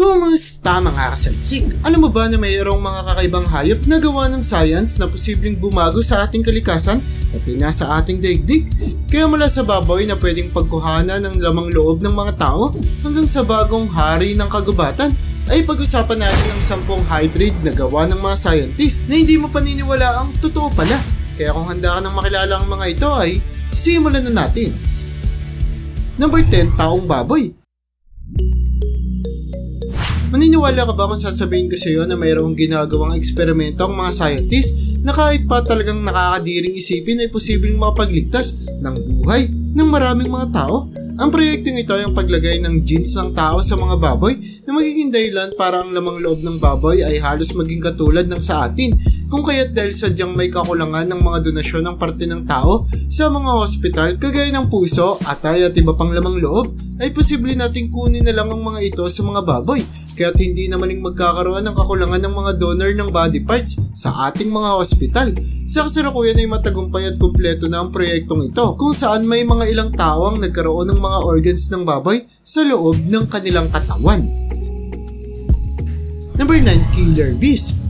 Kumusta mga kasalsik? Alam mo ba na mayroong mga kakaibang hayop na gawa ng science na posibleng bumago sa ating kalikasan pati na sa ating daigdig? Kaya mula sa baboy na pwedeng pagkuhanan ng lamang loob ng mga tao hanggang sa bagong hari ng kagubatan, ay pag-usapan natin ang 10 hybrid na gawa ng mga scientist na hindi mo paniniwala ang totoo pala. Kaya kung handa ka nang makilala ang mga ito ay simulan na natin. Number 10, taong baboy. Maniniwala ka ba kung sasabihin ko sa iyo na mayroong ginagawang eksperimento ang mga scientist na kahit pa talagang nakakadiring isipin ay posibleng makapagligtas ng buhay ng maraming mga tao? Ang proyektong ito ay ang paglagay ng genes ng tao sa mga baboy na magiging dahilan para ang lamang loob ng baboy ay halos maging katulad ng sa atin, kung kaya't dahil sadyang may kakulangan ng mga donasyon ng parte ng tao sa mga hospital kagaya ng puso, atay at iba pang lamang loob, ay posible nating kunin na lang ang mga ito sa mga baboy, kaya't hindi na maling magkakaroon ng kakulangan ng mga donor ng body parts sa ating mga hospital. Sa kasalukuyan ay matagumpay at kumpleto na ang proyektong ito, kung saan may mga ilang tao ang nagkaroon ng mga organs ng baboy sa loob ng kanilang katawan. Number 9, killer bees.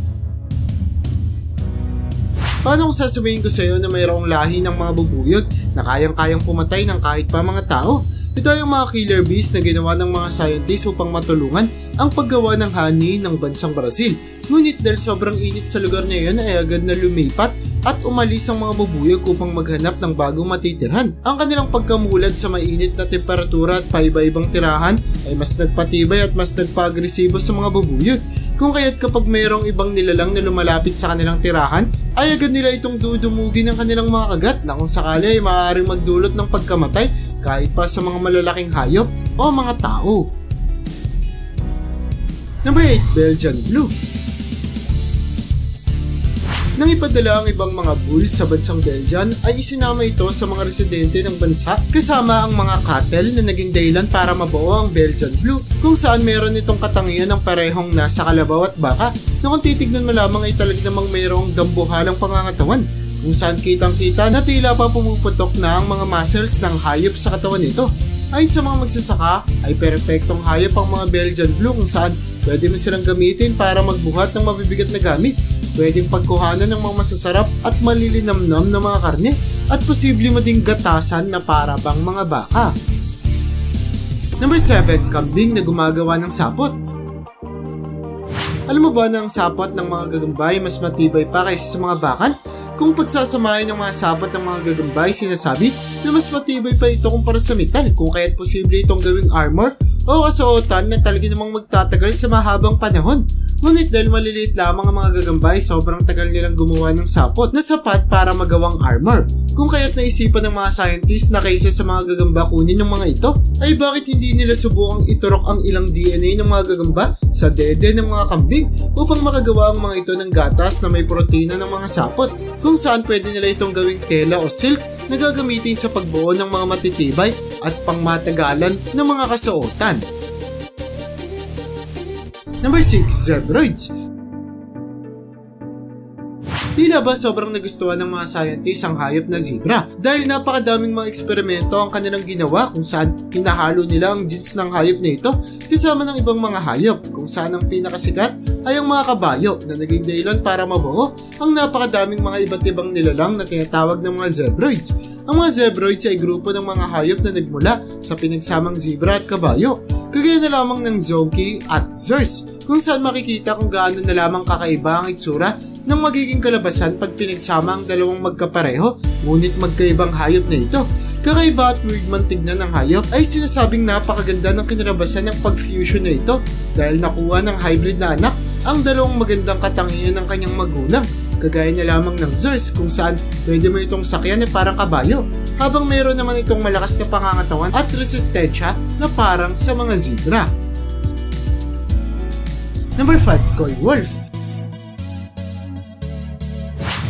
Paano kung sasabihin ko sa iyo na mayroong lahi ng mga bubuyog na kayang-kayang pumatay ng kahit pa mga tao? Ito ay ang mga killer bees na ginawa ng mga scientists upang matulungan ang paggawa ng honey ng bansang Brazil. Ngunit dahil sobrang init sa lugar na iyon ay agad na lumipat at umalis ang mga bubuyog upang maghanap ng bagong matitirhan. Ang kanilang pagkamulad sa mainit na temperatura at paiba-ibang tirahan ay mas nagpatibay at mas nagpa-agresibo sa mga bubuyog. Kung kaya't kapag mayroong ibang nilalang na lumalapit sa kanilang tirahan, ay agad nila itong dudumugin ng kanilang mga kagat na kung sakali ay maaaring magdulot ng pagkamatay kahit pa sa mga malalaking hayop o mga tao. Number 8, Belgian Blue. Nang ipadala ang ibang mga bulls sa bansang Belgian ay isinama ito sa mga residente ng bansa kasama ang mga cattle na naging dahilan para mabuo ang Belgian Blue, kung saan meron itong katangian ng parehong nasa kalabaw at baka na kung titignan mo lamang ay talaga namang mayroong dambuhalang pangangatawan, kung saan kitang-kita na tila pa pumuputok na ang mga muscles ng hayop sa katawan nito. Ayon sa mga magsasaka ay perpektong hayop ang mga Belgian Blue, kung saan pwede mo silang gamitin para magbuhat ng mabibigat na gamit, pwedeng pagkuhanan ng mga masasarap at malilinamnam na mga karne, at posible mo ding gatasan na para bang mga baka. Number 7, kambing na gumagawa ng sapot. Alam mo ba na ang sapot ng mga gagambay mas matibay pa kaysa sa mga bakal? Kung pagsasamahin ng mga sapot ng mga gagambay, sinasabi na mas matibay pa ito kumpara sa metal, kung kaya't posible itong gawing armor o kasuotan na talaga namang magtatagal sa mahabang panahon. Ngunit dahil maliliit lamang ang mga gagambay, sobrang tagal nilang gumawa ng sapot na sapat para magawang armor. Kung kaya't naisipan ng mga scientists na kaysa sa mga gagamba kunin ng mga ito, ay bakit hindi nila subukang iturok ang ilang DNA ng mga gagamba sa dede ng mga kambing upang makagawa ang mga ito ng gatas na may protina ng mga sapot, kung saan pwede nila itong gawing tela o silk na gagamitin sa pagbuo ng mga matitibay at pangmatagalan ng mga kasuotan. Number 6, zebroids. Tila ba sobrang nagustuhan ng mga scientists ang hayop na zebra dahil napakadaming mga eksperimento ang kanilang ginawa, kung saan hinahalo nila ang genes ng hayop na ito kasama ng ibang mga hayop, kung saan ang pinakasikat ay ang mga kabayo na naging dahilan para mabuo ang napakadaming mga iba't ibang nilalang na tinatawag ng mga zebroids. Ang mga zebroids ay grupo ng mga hayop na nagmula sa pinagsamang zebra at kabayo, kagaya na lamang ng zonkey at zers, kung saan makikita kung gaano na lamang kakaiba ang itsura ng magiging kalabasan pag pinagsama ang dalawang magkapareho ngunit magkaibang hayop na ito. Kakaiba at weird man tignan ng hayop ay sinasabing napakaganda ng kinalabasan ng pag-fusion na ito dahil nakuha ng hybrid na anak ang dalawang magandang katangian ng kanyang magulang, kagaya na lamang ng zers kung saan pwede mo itong sakyan na parang kabayo, habang mayroon naman itong malakas na pangangatawan at resistensya na parang sa mga zebra. Number 5, coy wolf.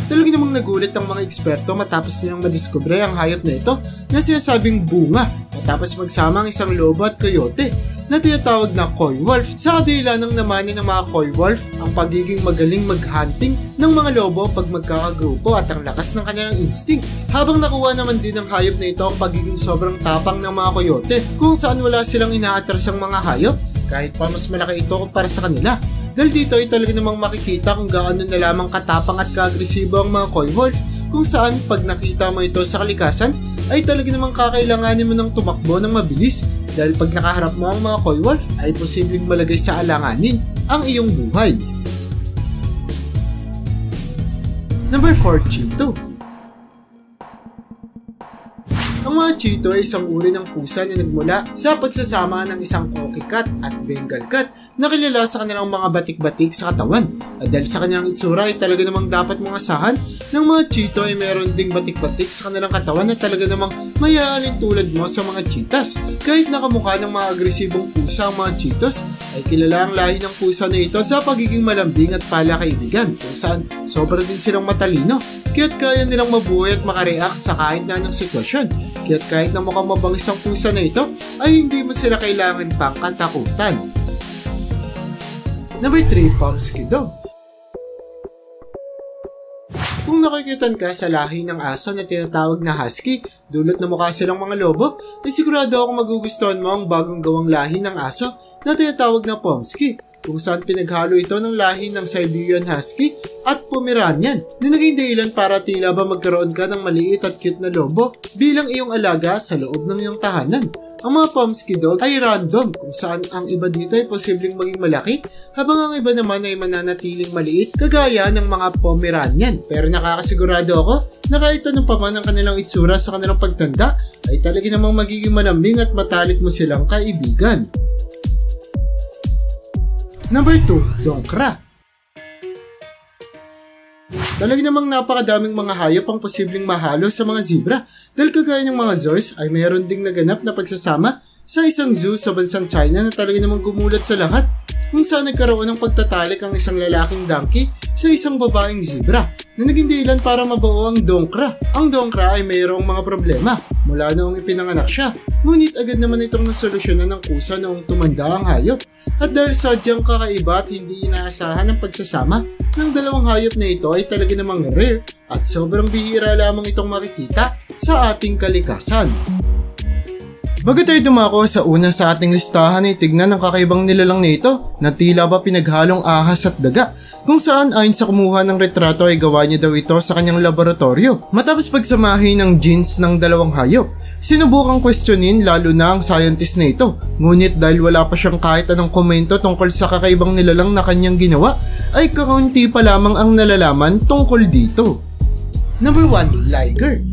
Talaga namang nagulat ang mga eksperto matapos nilang madiskubre ang hayop na ito na sinasabing bunga matapos magsama ang isang lobo at coyote na tinatawag na coy wolf. Sa kadahilan ng namana ng mga coy wolf ang pagiging magaling mag-hunting ng mga lobo pag magkakagrupo at ang lakas ng kanilang instinct, habang nakuha naman din ng hayop na ito ang pagiging sobrang tapang ng mga coyote, kung saan wala silang inaatrasang mga hayop kahit pa mas malaki ito kumpara sa kanila. Dahil dito ay talaga namang makikita kung gaano na lamang katapang at kaagresibo ang mga Coywolf, kung saan pag nakita mo ito sa kalikasan ay talaga namang kakailanganin mo ng tumakbo ng mabilis, dahil pag nakaharap mo ang mga Coywolf ay posibleng malagay sa alanganin ang iyong buhay. Number 4, Cheeto. Ang mga Cheeto ay isang uri ng pusa na nagmula sa pagsasama ng isang Cocky Cat at Bengal Cat na kilala sa kanilang mga batik-batik sa katawan. At dahil sa kanilang itsura ay talaga namang dapat mong asahan ng mga Cheeto ay meron ding batik-batik sa kanilang katawan na talaga namang mayaalin tulad mo sa mga cheetahs. Kahit nakamukha ng mga agresibong pusa ang mga Cheetos, ay kilala ang lahi ng pusa na ito sa pagiging malambing at palakaibigan, kung saan sobra din silang matalino, kaya't kaya nilang mabuhay at makareact sa kahit na anong sitwasyon. Kaya't kahit na mukhang mabangis ang pusa na ito, ay hindi mo sila kailangan pang katakutan. Number 3, Pomsky Dog. Kung nakikitan ka sa lahi ng aso na tinatawag na Husky, dulot na mukha silang mga lobo, ay sigurado akong magugustuhan mo ang bagong gawang lahi ng aso na tinatawag na Pomsky, kung saan pinaghalo ito ng lahi ng Siberian Husky at Pomeranian na naging dahilan para tila ba magkaroon ka ng maliit at cute na lobo bilang iyong alaga sa loob ng iyong tahanan. Ang mga Pomsky Dog ay random, kung saan ang iba dito ay posibleng maging malaki habang ang iba naman ay mananatiling maliit kagaya ng mga Pomeranian. Pero nakakasigurado ako na kahit anong pa man ang kanilang itsura sa kanilang pagtanda ay talaga namang magiging malambing at matalik mo silang kaibigan. Number 2, Dongkra. Talaga namang napakadaming mga hayop ang posibleng mahalo sa mga zebra, dahil kagaya ng mga Zors ay mayroon ding naganap na pagsasama sa isang zoo sa bansang China na talaga namang gumulat sa lahat, kung saan nagkaroon ng pagtatalik ang isang lalaking donkey sa isang babaeng zebra na naging dahilan para mabuo ang Dongkra. Ang Dongkra ay mayroong mga problema mula noong ipinanganak siya, ngunit agad naman itong nasolusyonan ng kusa noong tumanda ang hayop. At dahil sadyang kakaiba at hindi inaasahan ang pagsasama ng dalawang hayop na ito ay talaga namang rare at sobrang bihira lamang itong makikita sa ating kalikasan. Bago tayo dumako sa una sa ating listahan ay tignan ang kakaibang nilalang na ito na tila ba pinaghalong ahas at daga, kung saan ayon sa kumuha ng retrato ay gawa niya daw ito sa kanyang laboratorio. Matapos pagsamahin ng genes ng dalawang hayop, sinubukang questionin lalo na ang scientist na ito, ngunit dahil wala pa siyang kahit anong komento tungkol sa kakaibang nilalang na kanyang ginawa, ay kakaunti pa lamang ang nalalaman tungkol dito. Number 1, Liger.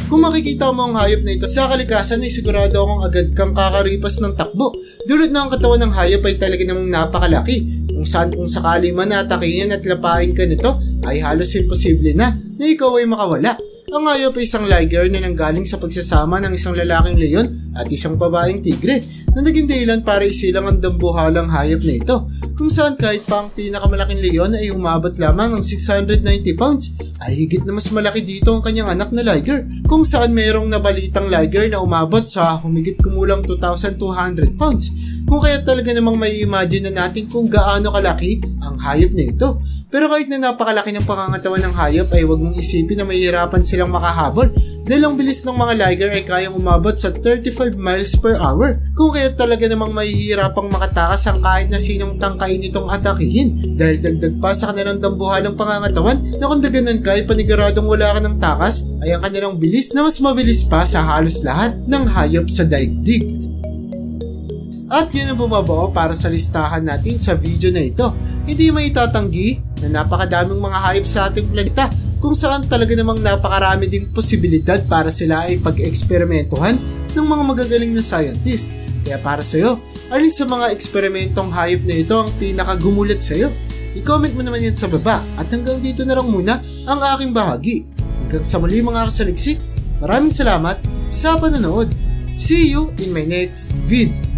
Kung makikita mo ang hayop na ito sa kalikasan ay sigurado akong agad kang kakaripas ng takbo, dulot na ang katawan ng hayop ay talaga namang napakalaki, kung saan kung sakali man atakihin at lapain ka nito ay halos imposible na ikaw ay makawala. Ang hayop ay isang liger na nanggaling sa pagsasama ng isang lalaking leon at isang babaeng tigre na naging dahilan para isilang ang dambuhalang hayop na ito, kung saan kahit pa ang pinakamalaking leon ay umabot lamang ng 690 pounds, ay higit na mas malaki dito ang kanyang anak na liger, kung saan mayroong nabalitang liger na umabot sa humigit kumulang 2,200 pounds. Kung kaya talaga namang may imagine na natin kung gaano kalaki ang hayop na ito. Pero kahit na napakalaki ng pangangatawan ng hayop ay huwag mong isipin na mahihirapan silang makahabol, dahil ang bilis ng mga liger ay kayang umabot sa 35 miles per hour. Kung kaya talaga namang mahihirapang makatakas ang kahit na sinong tangkain itong atakihin, dahil dagdag pa sa kanilang dambuhalang pangangatawan na kung daganan ka ay paniguradong wala ka ng takas ay ang kanilang bilis na mas mabilis pa sa halos lahat ng hayop sa daigdig. At yun ang bumabao para sa listahan natin sa video na ito. Hindi may itatanggi na napakadaming mga hayop sa ating planeta, kung saan talaga namang napakarami ding posibilidad para sila ay pag-eksperimentuhan ng mga magagaling na scientist. Kaya para sa'yo, alin sa mga eksperimentong hayop na ito ang pinakagumulat sa'yo? I-comment mo naman yan sa baba, at hanggang dito na lang muna ang aking bahagi. Hanggang sa muli mga kasaliksik, maraming salamat sa panonood. See you in my next video.